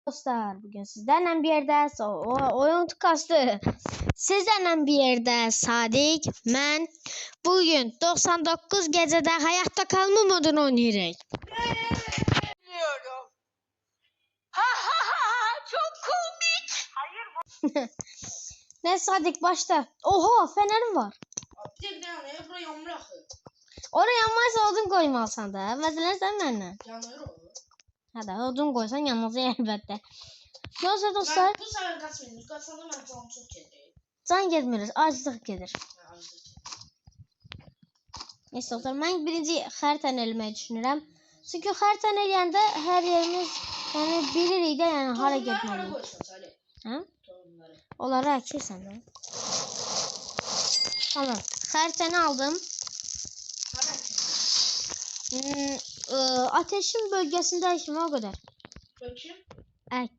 Dostlar, bugün sizlerle bir yerde oyun kastı. Sizlerle bir yerde Sadik, ben bugün 99 gecede hayatta kalma modunu oynayacağız. Biliyorum. Ha, çok komik. Hayır. Ne Sadik başta. Oha, fenerim var. Bir de yanıyor, buraya yağmur akıyor. Oraya yanmaysa odun koymalısın da. Mesela sen benimle. Yanıyor o. Hadi odun koysan yanmaz elbette. Neyse Ben dostlar. bu sefer kaçmayayım. Kaçsam ben canım çok gelir. Can gelmiyoruz. Acılık gelir. Ben acı çekiyorum. Neyse dostlar, ben birinci xəritəni eləməyi düşünürəm. Çünki xəritəni eləyəndə hər yerimiz yəni bilirik də, yəni hara Tohumları hara getməliyik. koysan Salih? Hə? Tohumları. Onları əkirsən də. Tamam. Xəritəni aldım. Hara eksin? Ateşin bölgəsində əkdim o qədər. Bakayım. Ək.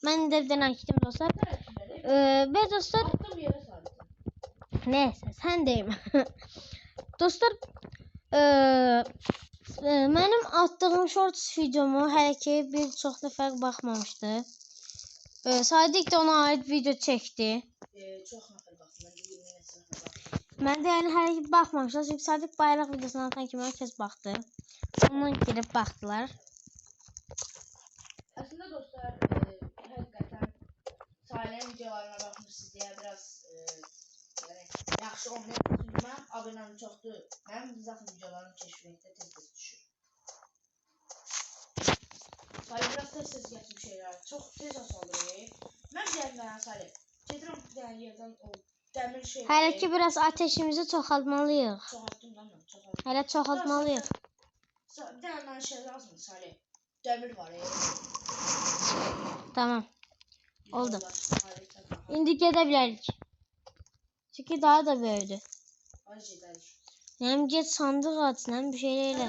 Mən də bir dənə əkdim dostlar. Hara eksin? Və dostlar, Attım yere Salih. neyse sen deyim. Dostlar, mənim attığım shorts videomu hələ ki bir çox nəfər baxmamışdı. Sadik də ona aid video çəkdi. Çok nefes baktım. Bence 20 metre nefes baktım. Mən də yəni hələ ki baxmamışlar. Çünki Sadik bayraq videosuna atan kimi herkes baxdı. Ondan girib baxdılar. Aslında dostlar, hakikaten Salih'in videolarına bakmışsınız diye biraz yani yaxşı olmuyor. Çünkü ben abonəm çoxdur. Mənim zaten videolarımı keşfetməkdə tez düşür. Salih biraz tez geçmiş şeyler. Çok tez azalır. Ben gelmeden Salih. Getirəm bir tane yerden o demir şey. Hələ ki biraz ateşimizi çoxaltmalıyıq. Çoxaltdım lan ben. Çoxaltdım. Hələ çoxaltmalıyıq. Bir tane bana şey lazım Salih. Demir var. Tamam. Oldu. Harika. İndi gedə bilərik. Çünki daha da böyüdü. Hem get sandıq aç, hem bir şeyler elə.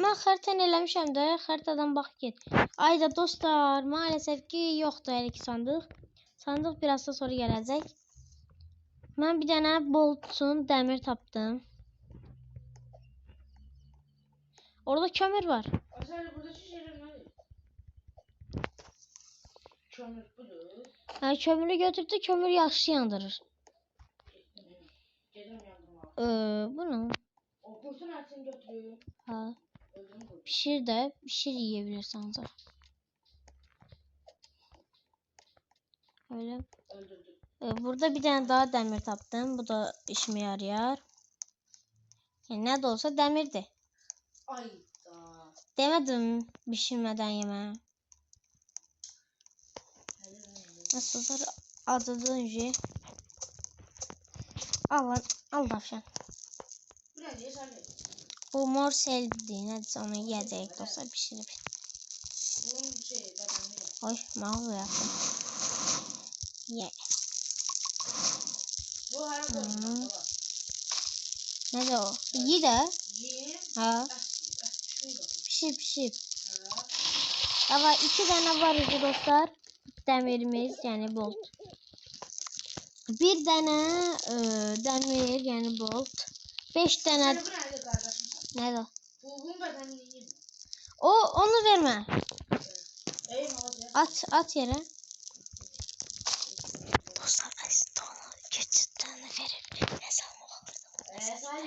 Mən xəritəni eləmişəm də, xəritadan bax get. Ayda dostlar, maalesef ki yoxdur hələ ki sandıq. Sandıq biraz da sonra gələcək. Mən bir dənə boltun dəmir tapdım. Orada kömür var. Kömür budur. Ha, kömürü götürdü, kömür yaxşı yandırır. Bu ne? O kurtun etini götürüyor. Ha. Pişir de, pişir yiyebilirsin ancak. Öyle. Burada bir tane daha demir taptım. Bu da işime yarayar. Yani ne de olsa demirdi. Ayda. Demedim pişirmeden yeme. Nasıldır adı önce. Al tavşan. Bu mor seldi. Neredeyse onu yiyecek olsa pişirip. Oy mal yaptım. Ye. Ne de o? İyi de. Ha. Pişir. Ama 2 tane var idi dostlar. Demirimiz yani bolt. Bir tane demir yani bolt. 5 tane. Ne o? Onu verme. At yere. Dostlar aslında onu gerçekten verir. Ne salma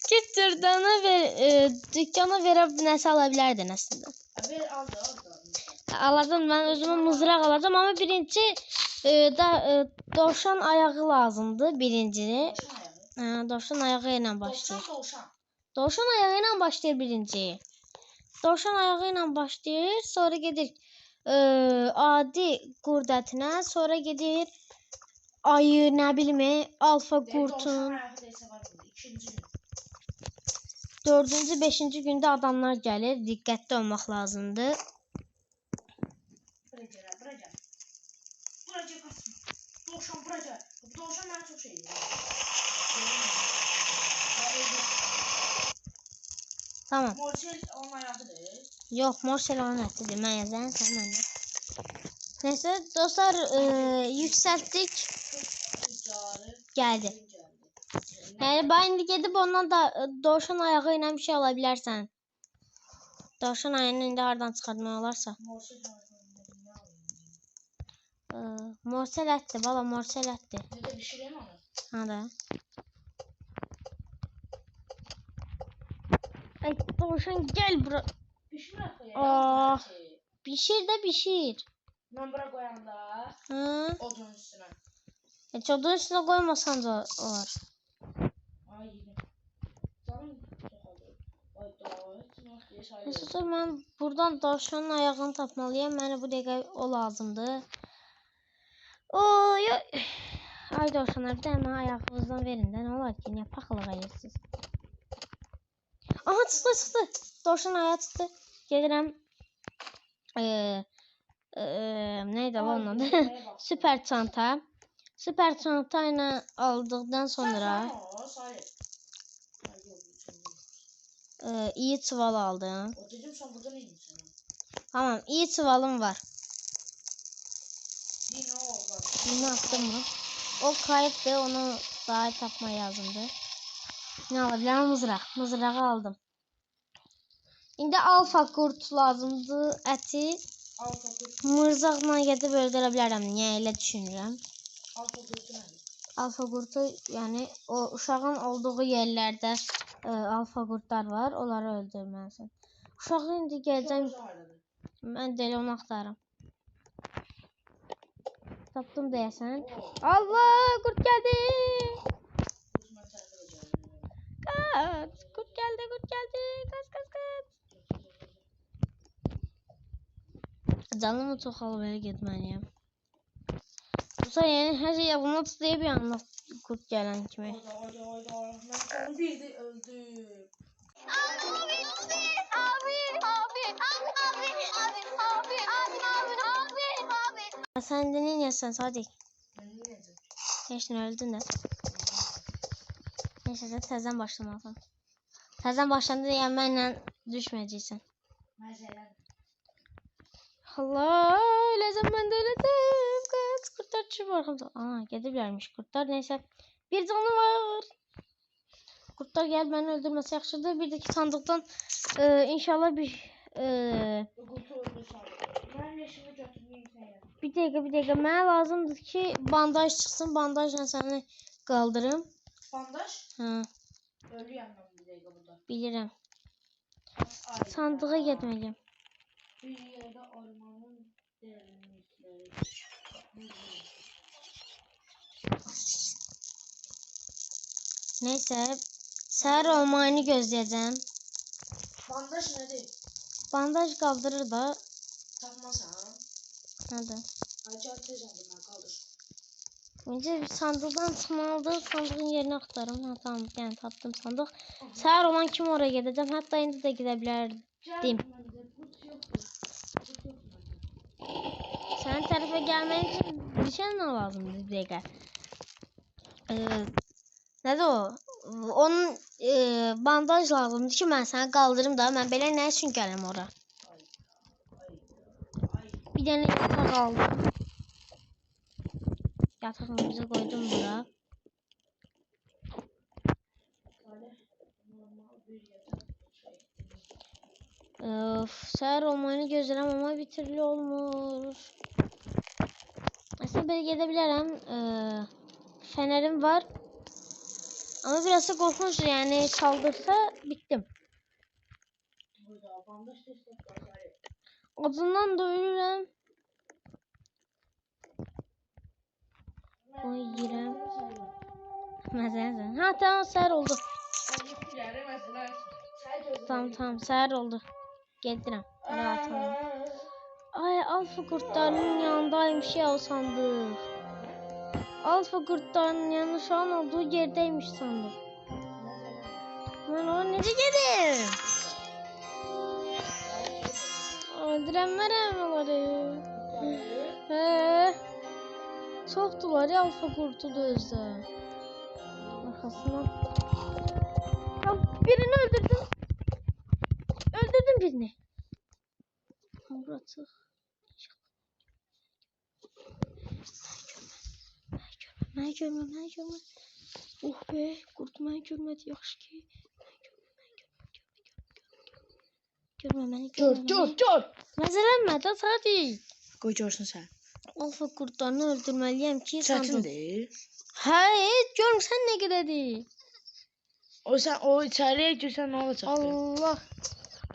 Küçükten ver, dükkana verip ne alabilirdin aslında. Alacağım, ben özüme mızrak alacağım ama birinci dovşan ayağı lazımdı birinci. Dovşan ayağı ile başlayır. Dovşan ayağı ile başlayır birinci. Dovşan ayağı ile başlayır, sonra gelir adi qurd ətinə, sonra gedir ayı, ne bileyim alfa qurtun. 4-cü, 5-ci gündə adamlar gəlir, diqqətli olmaq lazımdır. Tamam. Morsel onun ayağıdır. Yok, morsel onun ətidir. Mən yazarım, sən məndə. Neyse dostlar, yükselttik. Geldi. Yani ben indi gedib ondan da dovşan ayağı ilə bir şey alabilirsən. Dovşan ayını indi hardan çıxartmaq olarsa. Morsel harmanında ne alayım? Morsel ətdir, bala morsel ətdir. Ne de pişireyim onu. Ha da. Ay dovşan gel bura. Pişmir koyayım. Aa. Pişir de pişir. Ben bura koyanda Hı? odun üstüne. Heç odun üstünə qoymasan da olar. Ay yedim. Canım çok oldu. Ay da. Neyse mən buradan dovşanın ayağını tapmalıyam. Mənə bu dəqiqə o lazımdır. Oy. Ay dovşanlar bir də hemen ayağınızdan verin də. Nə olar ki, nə paxılıq edirsiniz. Aha çıxdı. Dovşan ayağa çıxdı. Gedirəm. Neydi lan onun adı? Süper çanta. Süper çanta ile aldıktan sonra iyi çuval aldım. O dedim sen buradan indin sana. Tamam, iyi çuvalım var. Yine o var. Yine attım bunu. O kayıptı, onu daha tapmaya lazımdı. Ne alabilirim? Mızrak. Mızrağı aldım. İndi alfa kurt lazımdı. Əti Alfa kurt. mızraqla gedib öldürə bilərəm. Niyə elə düşünürəm? Alfa kurtu nedir? Alfa kurtu yani o uşağın olduğu yerlerde alfa kurtlar var. Onları öldürməlisən. Uşağı indi gələcəm. Mən də elə onu axtarım. Tapdım deyəsən. Allah, kurt gəldi. Kaç. Kurt gəldi. Kaç. Canımı çox alıb elə getməliyəm. Bu yani her şey yapılmak isteyə bir anda kurt gələn kimi. Oyda. Ben bir de öldüm. Sen de ne yapsan Sadik? Ben ne yedim? Geçtin öldün de. Neyse de təzədən başlamalısın. Təzədən başlandı yani mənlə düşməyəcəksən. Mesela. Allah, öləcəm mən də öləcəm. Kaç kurtlar düşüb arxamda. Aa, gediblərmiş kurtlar. Neyse bir canı var. Kurtlar gəlib məni öldürməsə yaxşıdır. Bir də ki sandıqdan inşallah bir Kurtu öldü sandım. Ben yaşımı götürmeyeyim seni. bir dəqiqə mənə lazımdır ki bandaj çıxsın. Bandajla səni qaldırım. Bandaj? Hə, Ölü yandım bir dakika burada. bilirəm. Ay Sandığa ya. getməliyəm. Bir yerde ormanın derinlikleri. Neyse, səhər olmayını gözləyəcəm. Bandaj nedir? Bandaj qaldırır da. Takmasan. Nədir? Acı tez aldım ben kaldır. Önce sandıqdan çıxmalıdır. Sandığın yerini axtarım. Ha, tamam, yəni tapdım sandıq. Səhər olan kimi oraya gedəcəm. Hətta indi də gedə bilərdim. Sənin tərəfə gəlmək üçün bir şey nə lazımdır bir dəqiqə? Nədir o? Onun bandaj lazımdır ki, mən səni qaldırım da. Mən belə nə üçün gələm ora? Bir dənə yataq aldım. Yatağımızı koydum bura. Səhər olmayını gözləyirəm amma bir türlü olmur. Aslında belə gedə bilərəm. Fənərim var. Ama biraz da korkunç yani saldırsa bittim. Adından da ölürüm. Oy girem. Mesela. Ha tamam səhər oldu. Tamam səhər oldu. Gedirəm. Rahatım. Ay alfa kurtlarının yanındaymış ya o sandık. Alfa kurtlarının yanı şu an olduğu yerdeymiş sandık. Ben o nece gelir? Öldüremem onları. Çoxdular ya alfa kurtu da özdə. Arkasından. Ya birini öldürdüm. Öldürdüm birini. Burası. Mən görməm. Oh be, kurt mən görmədi yaxşı ki. Görmə məni, Gör, görmə gör, məni. gör. Məzələnmə də hadi. Qoy görsün sən. Alfa qurdlarını öldürməliyəm ki, sandım. Çətindir. Hə, görmüsən nə qədərdir. O içəriyə girsən nə olacaqdır? Allah.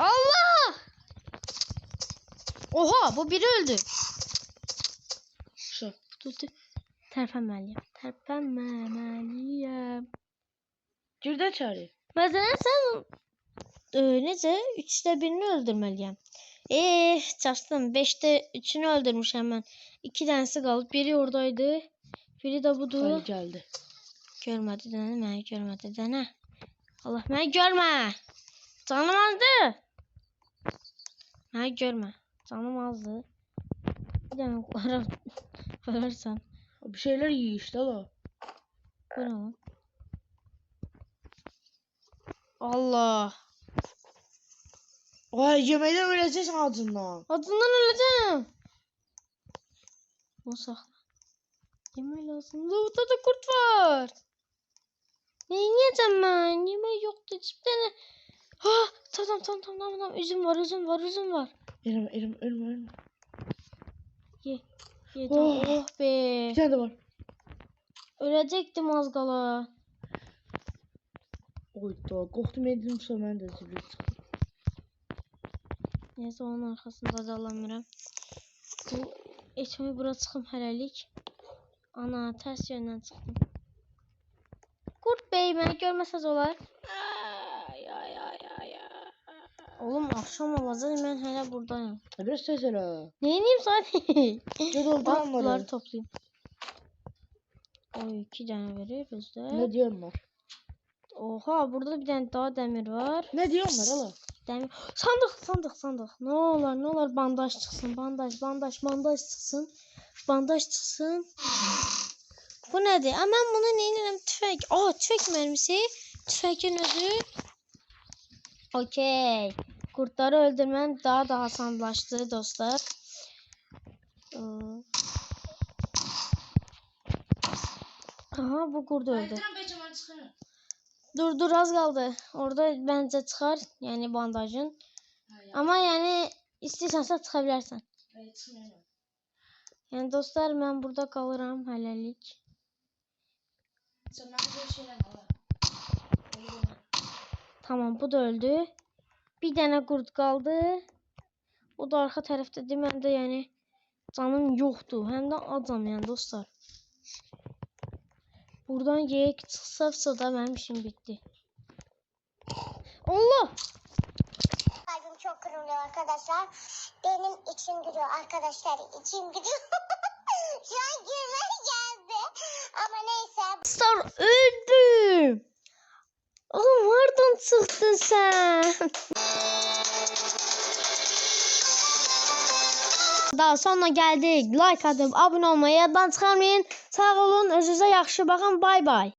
Allah! Oha, bu biri öldü. Şu. Dur. Tərpənməliyəm. Tərpənməməliyəm. Gir də içəri. Məsələn sən necə 3'də 1'ini öldürməliyəm. Çaşdım. 5'də 3'ünü öldürmüşəm mən. 2 dənəsi qalıb. Biri oradaydı. Biri də budur. Ali gəldi. Görmədi dənə, məni görmədi dənə. Allah məni görmə. Canım azdı. Məni görmə. Canım azdı. Bir dənə qoyarsan. Bir şeyler yiyor işte la. Bu ne lan? Allah. Vay yemekten öleceksin ağzından. Adından öleceğim. Bunu sakla. Yemek lazım. Burada da kurt var. Ne yiyeceğim ben? Yemek yoktu. Hiçbir tane. Ha, tamam. Üzüm var. Ölme. Ye. Oh. Oh be. Bir tane de var. Ölecektim az kala. Oy da korktum edim sonra ben de zibir çıktım. Neyse onun arkasında dalamıram. Bu etimi bura çıxım hələlik. Ana ters yöndən çıxdım. Kurt bey məni görməsəz olar. Ay. Oğlum akşam olacaq mən hələ buradayım. Biraz ses hele. Neyiniyim zaten? Gel oldu Bak onları. bunları toplayayım. Oy 2 tane verir bizde. Ne diyor onlar? Oha burada bir tane daha demir var. Ne diyor onlar hala? Demir. Sandık. Ne olur bandaj çıksın. Bandaj çıksın. Bandaj çıksın. Bu nedir? Mən bunu neyinirəm? Tüfək. Tüfək mərmisi. Tüfəkin özü. Okey. Kurtları öldürmem daha da asanlaştı dostlar. Aha bu kurt öldü. Dur az kaldı. Orada bence çıkar. Yani bandajın. Ama yani istiyorsan çıkabilirsen. Yani dostlar ben burada kalırım hələlik. Tamam bu da öldü. Bir tane kurt kaldı. O da arka tarafta değil mi? De yani canım yoktu. Hem de acam yani dostlar. Buradan yiyek çıksa da benim işim bitti. Allah! Kalbim çok kırılıyor arkadaşlar. Benim içim gülüyor arkadaşlar. İçim gülüyor. Şu an gülme geldi. Ama neyse. Dostlar öldüm. Oğlum nereden çıktın sen? Daha sonra geldik. Like atıp abone olmayı yaddan çıxarmayın. Sağ olun. Özünüzə yaxşı baxın. Bay bay.